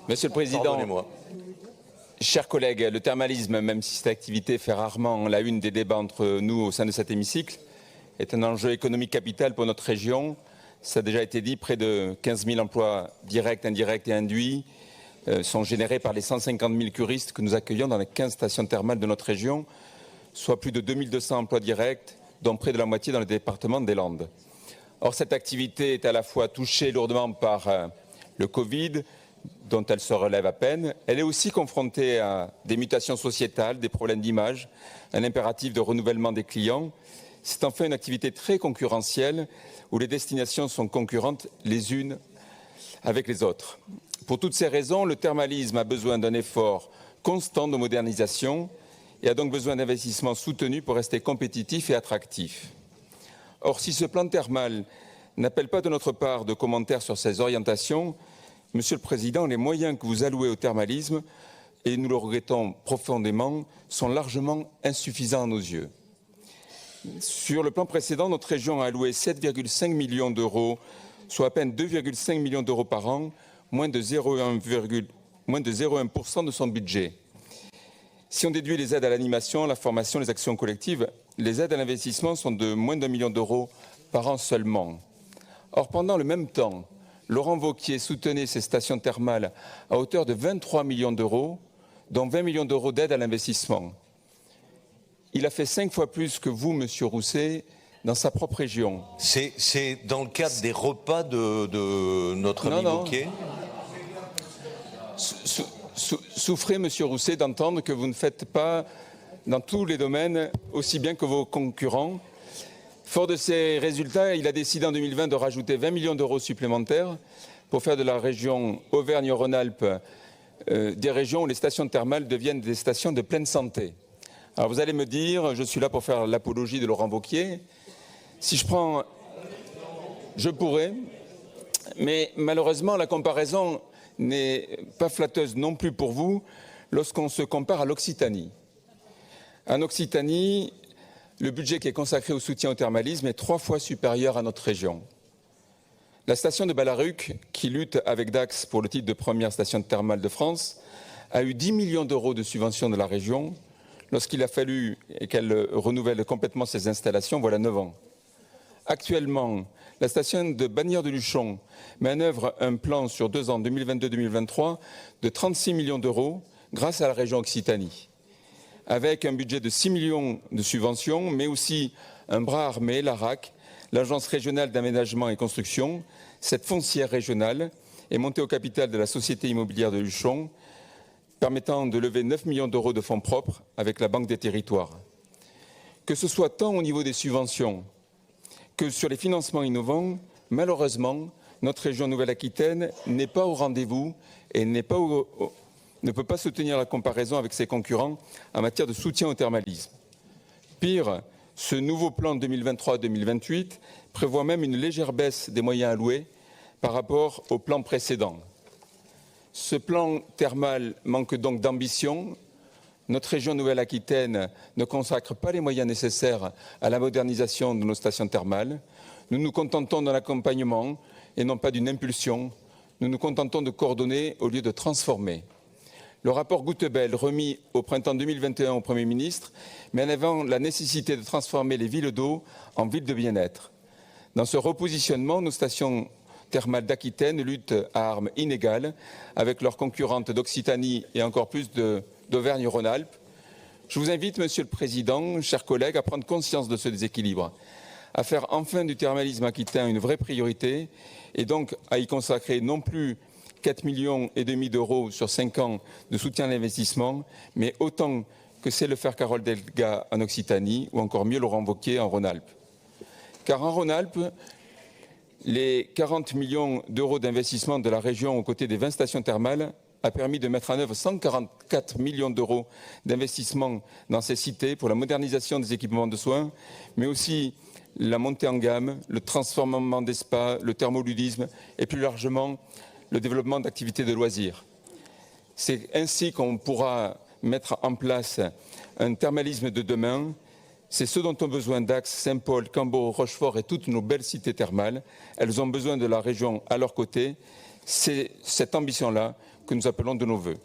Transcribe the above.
Monsieur le Président, chers collègues, le thermalisme, même si cette activité fait rarement la une des débats entre nous au sein de cet hémicycle, est un enjeu économique capital pour notre région. Ça a déjà été dit, près de 15 000 emplois directs, indirects et induits sont générés par les 150 000 curistes que nous accueillons dans les 15 stations thermales de notre région, soit plus de 2200 emplois directs, dont près de la moitié dans le département des Landes. Or, cette activité est à la fois touchée lourdement par le Covid, dont elle se relève à peine. Elle est aussi confrontée à des mutations sociétales, des problèmes d'image, un impératif de renouvellement des clients. C'est enfin une activité très concurrentielle où les destinations sont concurrentes les unes avec les autres. Pour toutes ces raisons, le thermalisme a besoin d'un effort constant de modernisation et a donc besoin d'investissements soutenus pour rester compétitif et attractif. Or, si ce plan thermal n'appelle pas de notre part de commentaires sur ses orientations, Monsieur le Président, les moyens que vous allouez au thermalisme, et nous le regrettons profondément, sont largement insuffisants à nos yeux. Sur le plan précédent, notre région a alloué 7,5 millions d'euros, soit à peine 2,5 millions d'euros par an, moins de 0,1% de son budget. Si on déduit les aides à l'animation, la formation, les actions collectives, les aides à l'investissement sont de moins d'1 million d'euros par an seulement. Or, pendant le même temps, Laurent Wauquiez soutenait ces stations thermales à hauteur de 23 millions d'euros, dont 20 millions d'euros d'aide à l'investissement. Il a fait 5 fois plus que vous, Monsieur Rousset, dans sa propre région. C'est dans le cadre des repas de notre ami Wauquiez ? Souffrez, Monsieur Rousset, d'entendre que vous ne faites pas dans tous les domaines aussi bien que vos concurrents. Fort de ces résultats, il a décidé en 2020 de rajouter 20 millions d'euros supplémentaires pour faire de la région Auvergne-Rhône-Alpes des régions où les stations thermales deviennent des stations de pleine santé. Alors vous allez me dire, je suis là pour faire l'apologie de Laurent Wauquiez. Si je prends, je pourrais, mais malheureusement la comparaison n'est pas flatteuse non plus pour vous lorsqu'on se compare à l'Occitanie. En Occitanie, le budget qui est consacré au soutien au thermalisme est 3 fois supérieur à notre région. La station de Ballaruc, qui lutte avec Dax pour le titre de première station thermale de France, a eu 10 millions d'euros de subventions de la région lorsqu'il a fallu qu'elle renouvelle complètement ses installations, voilà 9 ans. Actuellement, la station de Bagnères-de-Luchon met en œuvre un plan sur 2 ans, 2022-2023, de 36 millions d'euros grâce à la région Occitanie, avec un budget de 6 millions de subventions, mais aussi un bras armé, l'ARAC, l'Agence régionale d'aménagement et construction. Cette foncière régionale est montée au capital de la Société immobilière de Luchon, permettant de lever 9 millions d'euros de fonds propres avec la Banque des territoires. Que ce soit tant au niveau des subventions que sur les financements innovants, malheureusement, notre région Nouvelle-Aquitaine n'est pas au rendez-vous et ne peut pas soutenir la comparaison avec ses concurrents en matière de soutien au thermalisme. Pire, ce nouveau plan 2023-2028 prévoit même une légère baisse des moyens alloués par rapport au plan précédent. Ce plan thermal manque donc d'ambition. Notre région Nouvelle-Aquitaine ne consacre pas les moyens nécessaires à la modernisation de nos stations thermales. Nous nous contentons d'un accompagnement et non pas d'une impulsion. Nous nous contentons de coordonner au lieu de transformer. Le rapport Gouttebel, remis au printemps 2021 au Premier ministre, met en avant la nécessité de transformer les villes d'eau en villes de bien-être. Dans ce repositionnement, nos stations thermales d'Aquitaine luttent à armes inégales avec leurs concurrentes d'Occitanie et encore plus d'Auvergne-Rhône-Alpes. Je vous invite, Monsieur le Président, chers collègues, à prendre conscience de ce déséquilibre, à faire enfin du thermalisme aquitain une vraie priorité et donc à y consacrer non plus 4,5 millions d'euros sur 5 ans de soutien à l'investissement, mais autant que sait le faire Carole Delga en Occitanie ou encore mieux Laurent Wauquiez en Rhône-Alpes. Car en Rhône-Alpes, les 40 millions d'euros d'investissement de la région aux côtés des 20 stations thermales a permis de mettre en œuvre 144 millions d'euros d'investissement dans ces cités pour la modernisation des équipements de soins, mais aussi la montée en gamme, le transformement des spas, le thermoludisme et plus largement le développement d'activités de loisirs. C'est ainsi qu'on pourra mettre en place un thermalisme de demain. C'est ce dont ont besoin Dax, Saint-Paul, Cambo, Rochefort et toutes nos belles cités thermales. Elles ont besoin de la région à leur côté. C'est cette ambition-là que nous appelons de nos vœux.